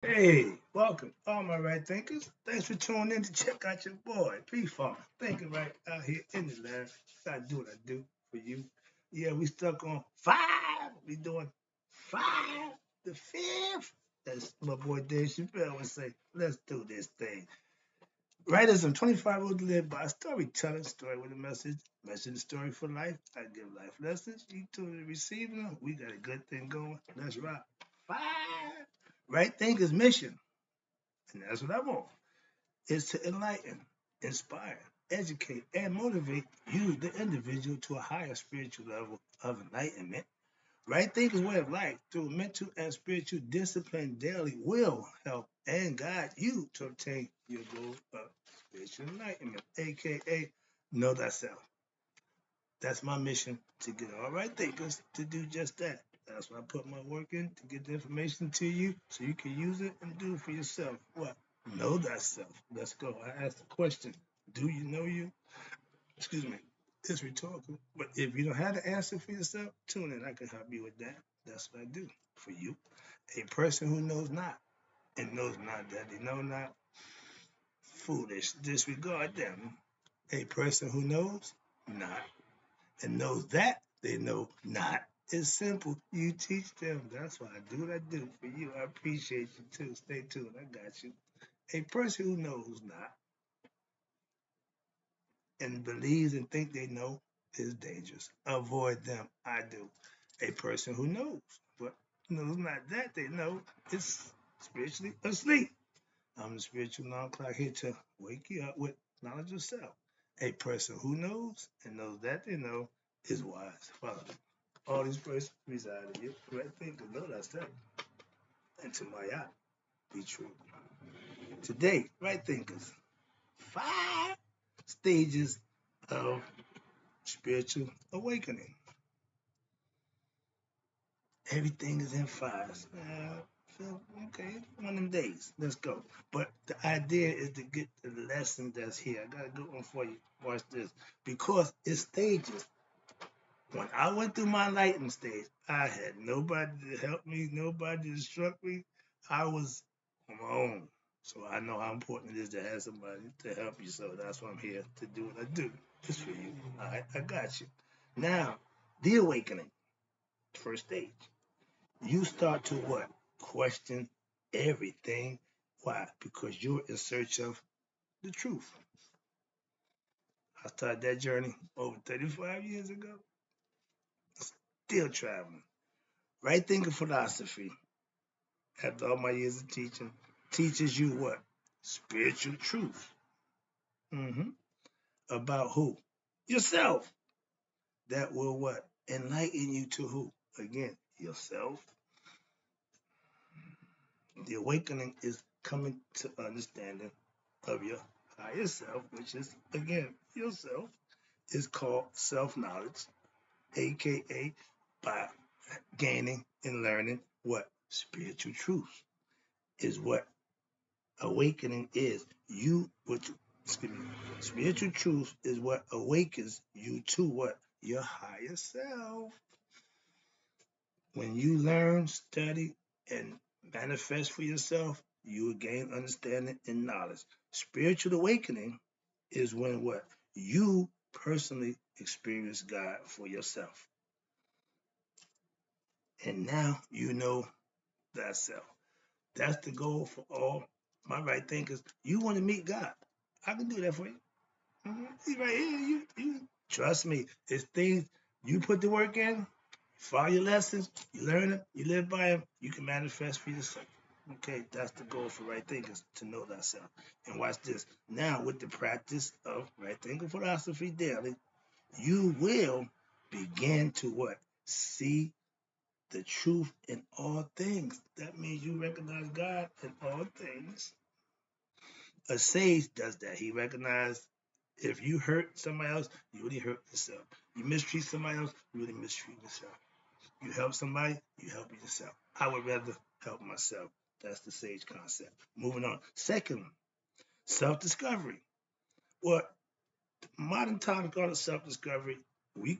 Hey, welcome, all my right thinkers. Thanks for tuning in to check out your boy, P-Funk. Thinking right out here in the lab. I do what I do for you. Yeah, we stuck on five. We doing five, the fifth. As my boy Dave Chappelle would say, let's do this thing. Writers, I'm 25 old to live by a storytelling story with a message. Message story for life. I give life lessons. You tune in receiving them. We got a good thing going. Let's rock. Five. Right thinkers mission. And that's what I want, is to enlighten, inspire, educate, and motivate you, the individual, to a higher spiritual level of enlightenment. Right thinking way of life through mental and spiritual discipline daily will help and guide you to obtain your goal of spiritual enlightenment, aka know thyself. That's my mission, to get all right thinkers to do just that. That's why I put my work in, to get the information to you so you can use it and do it for yourself. What? Know thyself. Let's go. I asked the question, do you know you? Excuse me. It's rhetorical. But if you don't have the answer for yourself, tune in. I can help you with that. That's what I do for you. A person who knows not and knows not that they know not, foolish, disregard them. A person who knows not and knows that they know not. It's simple. You teach them. That's why I do what I do for you. I appreciate you too. Stay tuned. I got you. A person who knows not and believes and think they know is dangerous. Avoid them. I do. A person who knows but knows not that they know is spiritually asleep. I'm the spiritual non clock here to wake you up with knowledge of self. A person who knows and knows that they know is wise. Follow me. All these persons reside in you. Right thinker, know thyself. And to my eye, be true. Today, right thinkers, five stages of spiritual awakening. Everything is in fives. So, okay, one of them days. Let's go. But the idea is to get the lesson that's here. I got a good one for you. Watch this. Because it's stages. When I went through my lighting stage, I had nobody to help me, nobody to instruct me. I was on my own. So I know how important it is to have somebody to help you. So that's why I'm here to do what I do. Just for you. All right, I got you. Now, the awakening, first stage. You start to what? Question everything. Why? Because you're in search of the truth. I started that journey over 35 years ago. Still traveling. Right thinking philosophy, after all my years of teaching, teaches you what? Spiritual truth. hmm About who? Yourself. That will what? Enlighten you to who? Again, yourself. The awakening is coming to understanding of your higher self, which is again yourself, is called self-knowledge, aka by gaining and learning what spiritual truth is, what awakening is. You which excuse me, spiritual truth is what awakens you to what? Your higher self. When you learn, study, and manifest for yourself, you will gain understanding and knowledge. Spiritual awakening is when what? You personally experience God for yourself. And now you know thyself. That's the goal for all my right thinkers. You want to meet God. I can do that for you. He's right here. You trust me. It's things you put the work in, follow your lessons, you learn them, you live by them, you can manifest for yourself. Okay, that's the goal for right thinkers, to know thyself. And watch this. Now, with the practice of right thinking philosophy daily, you will begin to what? See the truth in all things. That means you recognize God in all things. A sage does that. He recognizes if you hurt somebody else, you really hurt yourself. You mistreat somebody else, you really mistreat yourself. You help somebody, you help yourself. I would rather help myself. That's the sage concept. Moving on. Second, self-discovery. What modern times call it self-discovery. We,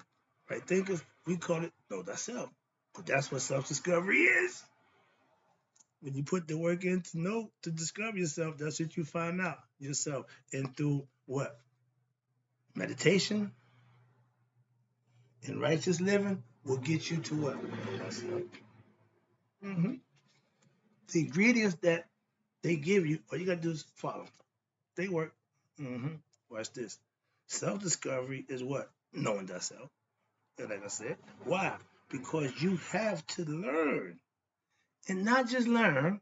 right thinkers, we call it know thyself. But that's what self-discovery is. When you put the work in to know, to discover yourself, that's what you find out yourself. And through what? Meditation and righteous living will get you to what? Mm-hmm. The ingredients that they give you, all you got to do is follow. They work. Mm-hmm. Watch this. Self-discovery is what? Knowing thyself. And like I said, why? Because you have to learn. And not just learn,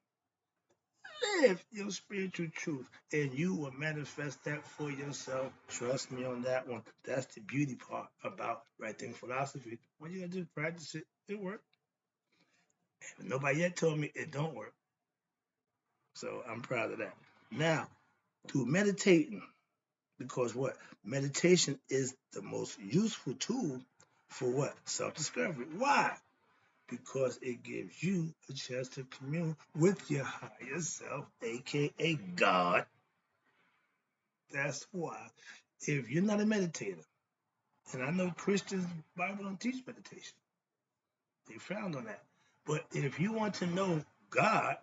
live your spiritual truth. And you will manifest that for yourself. Trust me on that one. That's the beauty part about right thing philosophy. When you gotta do practice it, it works. Nobody yet told me it don't work. So I'm proud of that. Now, through meditating, because what? Meditation is the most useful tool for what? Self-discovery. Why? Because it gives you a chance to commune with your higher self, aka God. That's why. If you're not a meditator, and I know Christians, Bible don't teach meditation. They frown on that. But if you want to know God,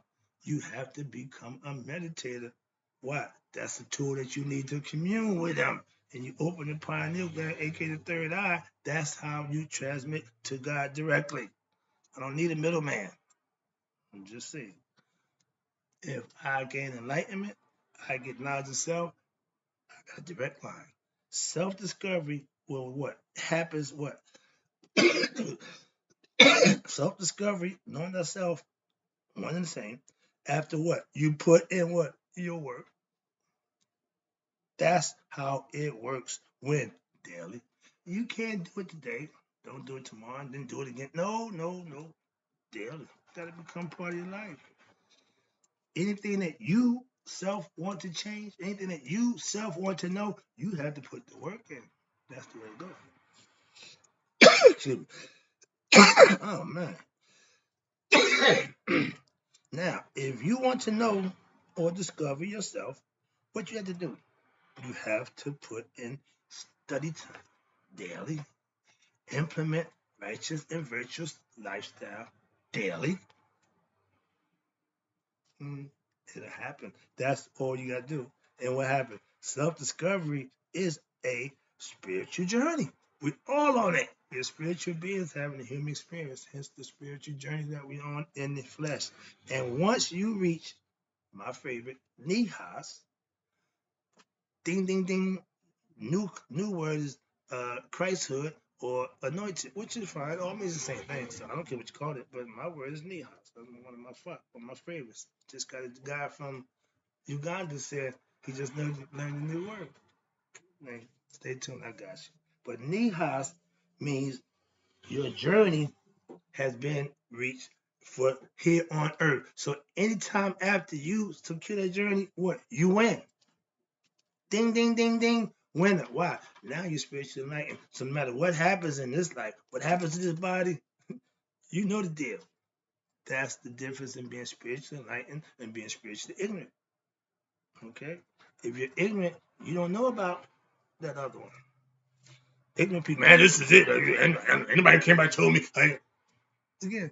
you have to become a meditator. Why? That's the tool that you need to commune with Him. And you open the pineal gland, aka the third eye. That's how you transmit to God directly. I don't need a middleman. I'm just saying. If I gain enlightenment, I get knowledge of self, I got a direct line. Self-discovery will what? Happens what? Self-discovery, knowing thyself, one and the same. After what? You put in what? Your work. That's how it works. When? Daily. You can't do it today. Don't do it tomorrow and then do it again. No, no, no. Daily. Gotta become part of your life. Anything that you self want to change, anything that you self want to know, you have to put the work in. That's the way to go. Excuse me. Oh man. Now, if you want to know or discover yourself, what you have to do? You have to put in study time daily, implement righteous and virtuous lifestyle daily. It'll happen. That's all you got to do. And what happened? Self-discovery is a spiritual journey. We're all on it. We're spiritual beings having a human experience, hence the spiritual journey that we're on in the flesh. And once you reach my favorite, nihas, ding, ding, ding, new word is Christhood or anointed, which is fine. All means the same thing. So I don't care what you call it, but my word is nihas. That's one of my favorites. Just got a guy from Uganda said he just learned a new word. Now, stay tuned, I got you. But nihas means your journey has been reached for here on earth. So anytime after you secure that journey, what? You win. Ding, ding, ding, ding. Winner. Why? Now you're spiritually enlightened. So no matter what happens in this life, what happens to this body, you know the deal. That's the difference in being spiritually enlightened and being spiritually ignorant. Okay? If you're ignorant, you don't know about that other one. Ignorant people, man, this is it. Anybody came by told me. Again,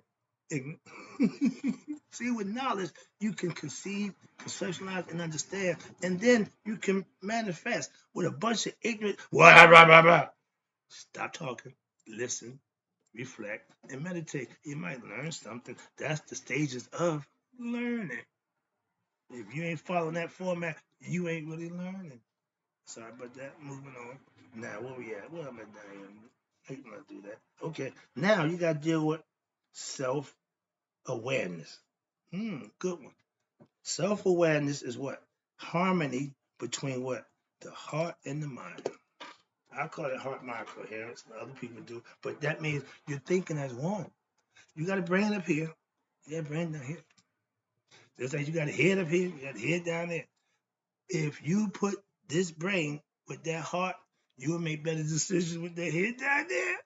ignorant. See, with knowledge, you can conceive, conceptualize, and understand, and then you can manifest. With a bunch of ignorant, blah, blah, blah, blah. Stop talking, listen, reflect, and meditate. You might learn something. That's the stages of learning. If you ain't following that format, you ain't really learning. Sorry about that. Moving on. Now, where we at? Where am I down? I hate when I do that. Okay. Now you got to deal with self-awareness. Good one. Self-awareness is what? Harmony between what? The heart and the mind. I call it heart-mind coherence. Other people do. But that means you're thinking as one. You got a brain up here. You got a brain down here. Just like you got a head up here, you got a head down there. If you put this brain with that heart, you will make better decisions with that head down there.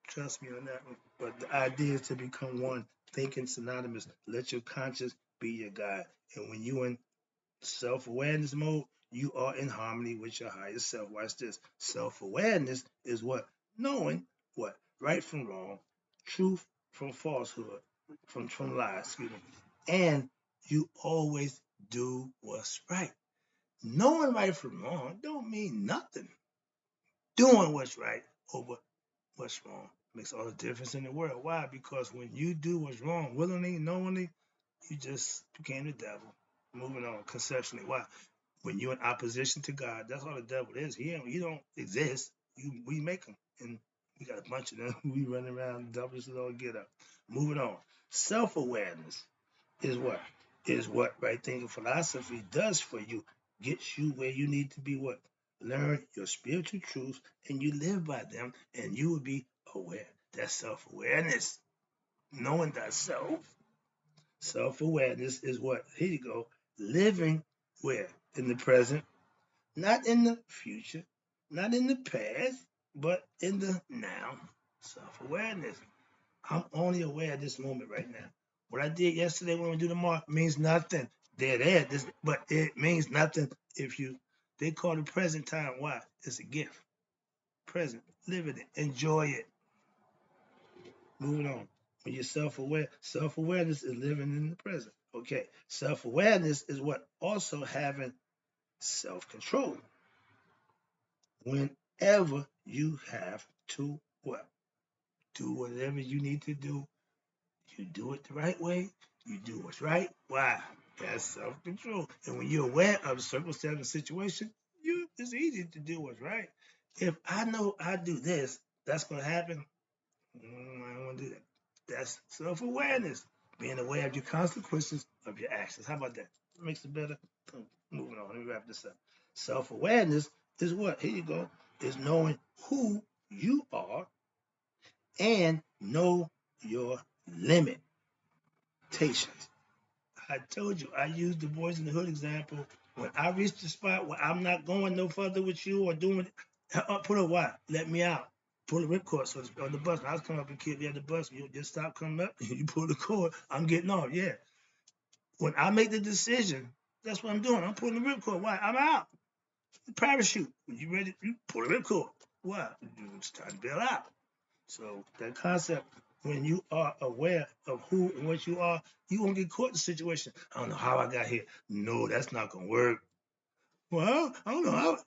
Trust me on that one. But the idea is to become one, thinking synonymous. Let your conscience be your guide. And when you in self-awareness mode, you are in harmony with your higher self. Watch this. Self-awareness is what? Knowing what? Right from wrong, truth from falsehood, from lies, excuse me. and you always do what's right. Knowing right from wrong don't mean nothing. Doing what's right over what's wrong makes all the difference in the world. Why? Because when you do what's wrong willingly, knowingly, you just became the devil. Moving on conceptually. Why? When you're in opposition to God, that's all the devil is. He don't exist. We make him, and we got a bunch of them. We run around, devils all get up. Moving on. Self-awareness is what? Is what right thinking philosophy does for you. Gets you where you need to be what? Learn your spiritual truths and you live by them and you will be aware. That's self-awareness. Knowing thyself. Self-awareness is what? Here you go. Living where? In the present, not in the future, not in the past, but in the now. Self-awareness. I'm only aware of this moment right now. What I did yesterday when we do the mark means nothing. They're there, but it means nothing if you. They call it present time. Why? It's a gift. Present. Live in it. Enjoy it. Moving on. When you're self-aware, self-awareness is living in the present. Okay. Self-awareness is what? Also having self-control. Whenever you have to what? Do whatever you need to do. You do it the right way. You do what's right. Why? That's self-control. And when you're aware of the circumstance and situation, it's easy to do what's right. If I know I do this, that's going to happen. I don't want to do that. That's self-awareness. Being aware of your consequences of your actions. How about that? Makes it better. Moving on. Let me wrap this up. Self-awareness is what? Here you go. Is knowing who you are and know your limitations. I told you, I used the Boys in the Hood example. When I reach the spot where I'm not going no further with you or doing it, put a what? Let me out. Pull the ripcord so on the bus. When I was coming up and kid me at the bus, you just stop coming up, you pull the cord, I'm getting off. Yeah. When I make the decision, that's what I'm doing. I'm pulling the ripcord. Why? I'm out. Parachute. When you ready, you pull the ripcord. Why? It's time to bail out. So that concept, when you are aware of who and what you are, you won't get caught in the situation. I don't know how I got here. No, that's not gonna work. Well, I don't know how.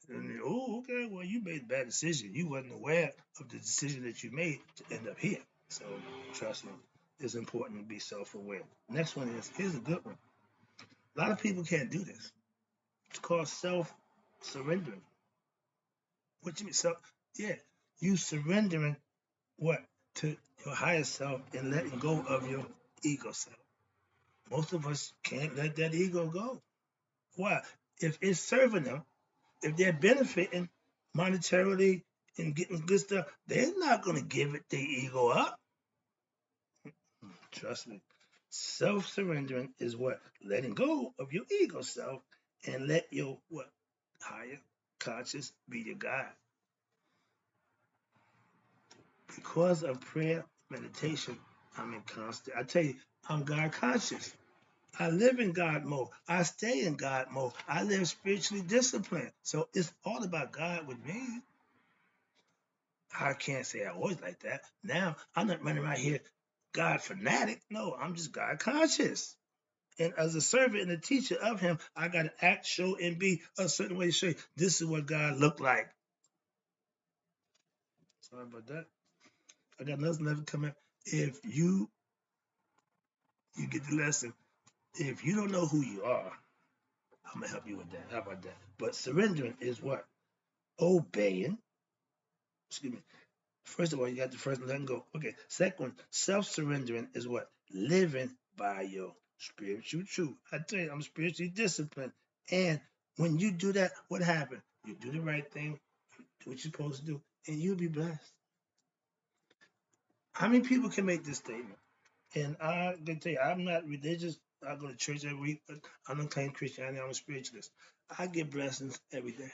Oh, okay. Well, you made a bad decision. You wasn't aware of the decision that you made to end up here. So trust me, it's important to be self-aware. Next one is here's a good one. A lot of people can't do this. It's called self-surrendering. What you mean? So yeah, you surrendering what? To your higher self and letting go of your ego self. Most of us can't let that ego go. Why? If it's serving them, if they're benefiting monetarily and getting good stuff, they're not going to give it their ego up. Trust me. Self-surrendering is what? Letting go of your ego self and let your what? Higher conscious be your guide. Because of prayer, meditation, I'm in constant. I tell you, I'm God conscious. I live in God mode. I stay in God mode. I live spiritually disciplined. So it's all about God with me. I can't say I always like that. Now I'm not running around here God fanatic. No, I'm just God conscious. And as a servant and a teacher of him, I gotta act, show, and be a certain way to show you this is what God looked like. Sorry about that. I got another level coming. If you get the lesson, if you don't know who you are, I'm gonna help you with that. How about that? But surrendering is what? Obeying. Excuse me. First of all, you got the first one, letting go. Okay. Second one, self-surrendering is what? Living by your spiritual truth. I tell you, I'm spiritually disciplined. And when you do that, what happens? You do the right thing, do what you're supposed to do, and you'll be blessed. How many people can make this statement? And I can tell you, I'm not religious. I go to church every week, but I don't claim Christianity. I'm a spiritualist. I get blessings every day.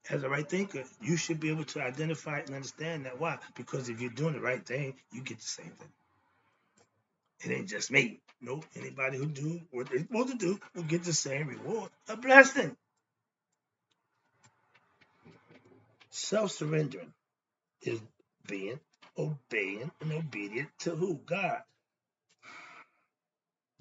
As a right thinker, you should be able to identify and understand that. Why? Because if you're doing the right thing, you get the same thing. It ain't just me. Nope. Anybody who do what they're supposed to do will get the same reward. A blessing. Self-surrendering is being, obeying, and obedient to who? God.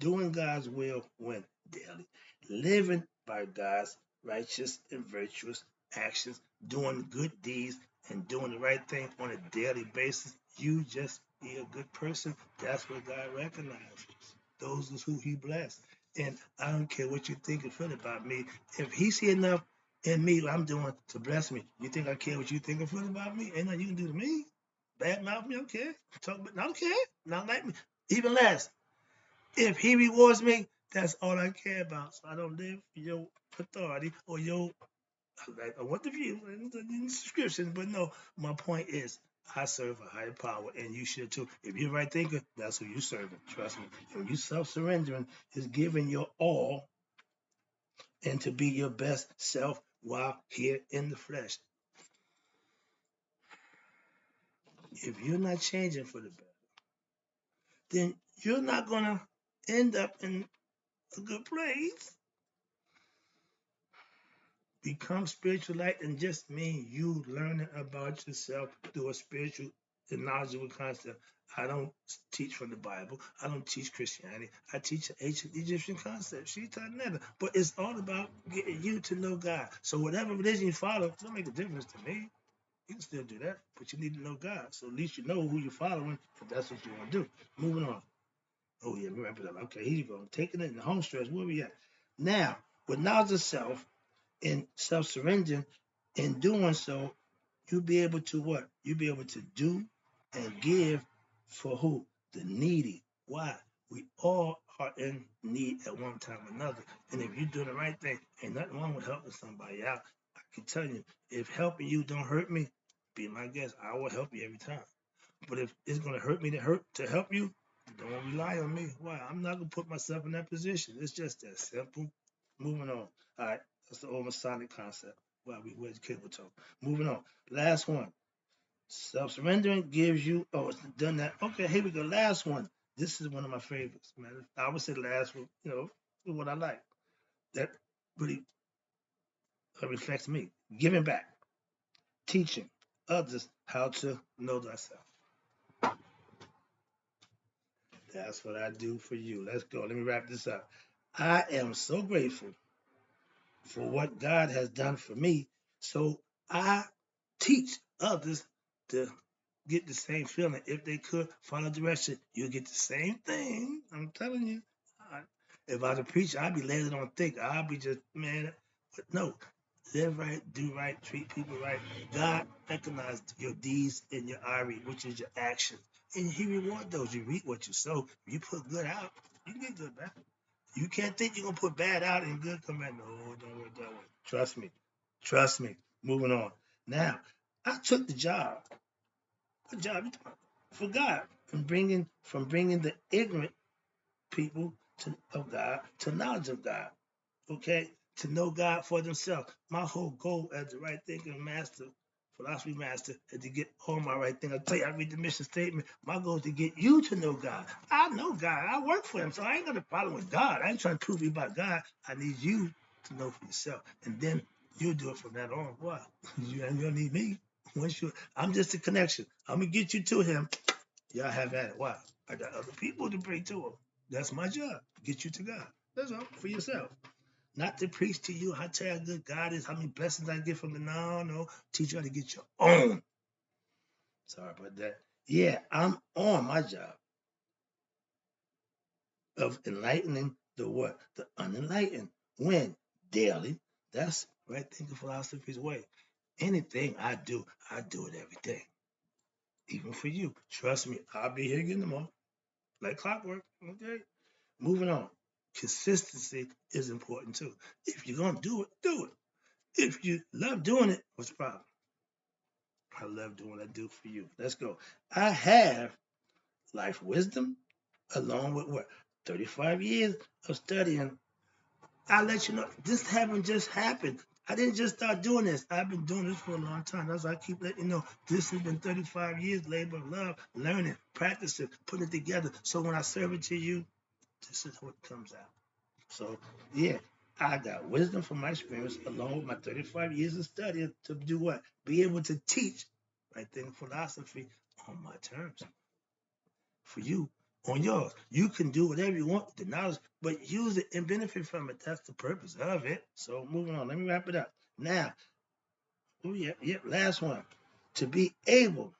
doing God's will when daily, living by God's righteous and virtuous actions, doing good deeds and doing the right thing on a daily basis. You just be a good person. That's what God recognizes. Those is who He blessed. And I don't care what you think and feel about me. If He see enough in me, what I'm doing to bless me, you think I care what you think and feel about me? Ain't nothing you can do to me. Bad mouth me, okay. Talk about, I don't care. Not like me. Even less. If He rewards me, that's all I care about. So I don't live for your authority or your. I want the view and the subscription, but no. My point is, I serve a higher power, and you should too. If you're a right thinker, that's who you serving. Trust me. When you self-surrendering, is giving your all, and to be your best self while here in the flesh. If you're not changing for the better, then you're not gonna end up in a good place. Become spiritual light and just mean you learning about yourself through a spiritual and knowledgeable concept. I don't teach from the Bible. I don't teach Christianity. I teach ancient Egyptian concepts. She taught never. But it's all about getting you to know God. So whatever religion you follow, it don't make a difference to me. You can still do that, but you need to know God. So at least you know who you're following if that's what you want to do. Moving on. Oh yeah, remember that. Okay, here you go. I'm taking it in the home stretch. Where we at? Now, with knowledge of self, in self-surrendering, in doing so, you'll be able to what? You'll be able to do and give for who? The needy. Why? We all are in need at one time or another. And if you do the right thing, ain't nothing wrong with helping somebody out. I can tell you, if helping you don't hurt me, be my guest. I will help you every time. But if it's gonna hurt me to help you, don't rely on me. Why? I'm not gonna put myself in that position. It's just that simple. Moving on. All right, that's the old Masonic concept. Well, we're educated with talk. Moving on. Last one. Self-surrendering gives you. Oh, it's done that. Okay, here we go. Last one. This is one of my favorites, man. I would say the last one. What I like. That really reflects me. Giving back, teaching others how to know thyself. That's what I do for you. Let's go. Let me wrap this up. I am so grateful for what God has done for me. So I teach others to get the same feeling. If they could follow direction, you'll get the same thing. I'm telling you. If I was a preacher, I'd be laying it on thick. I'd be just, man, but no. Live right, do right, treat people right. God recognizes your deeds and your IRE, which is your action. And He reward those. You reap what you sow. If you put good out, you get good back. You can't think you're gonna put bad out and good come in. No, don't work that way. Trust me. Trust me. Moving on. Now, I took the job. What job you talking? For God. From bringing the ignorant people of God to knowledge of God. Okay? To know God for themselves. My whole goal as the right thinking master, philosophy master, is to get all my right thing. I tell you, I read the mission statement. My goal is to get you to know God. I know God. I work for Him, so I ain't gonna follow with God. I ain't trying to prove you about God. I need you to know for yourself, and then you'll do it from that on. Why? You ain't gonna need me. I'm just a connection. I'm gonna get you to Him. Y'all have at it. Why? I got other people to bring to Him. That's my job. Get you to God. That's all for yourself. Not to preach to you how tell you how good God is, how many blessings I get from the no. Teach you how to get your own. Sorry about that. Yeah, I'm on my job of enlightening the what? The unenlightened. When? Daily. That's right thinking philosophy's way. Anything I do it every day. Even for you. Trust me, I'll be here getting them all. Like clockwork. Okay? Moving on. Consistency is important too. If you're gonna do it, do it. If you love doing it, what's the problem? I love doing what I do for you. Let's go. I have life wisdom along with what? 35 years of studying. I'll let you know, this haven't just happened. I didn't just start doing this. I've been doing this for a long time. That's why I keep letting you know this has been 35 years labor of love, learning, practicing, putting it together. So when I serve it to you, this is what comes out. So yeah, I got wisdom from my experience along with my 35 years of studying to do what? Be able to teach right thing philosophy on my terms for you. on yours. You can do whatever you want with the knowledge, but use it and benefit from it. That's the purpose of it. So moving on. Let me wrap it up. Now, oh yeah, last one. To be able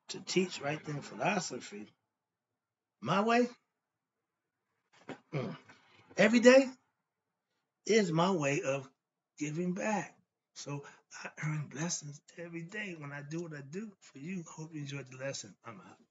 to teach right then philosophy my way, every day is my way of giving back. So I earn blessings every day when I do what I do for you. Hope you enjoyed the lesson. I'm out.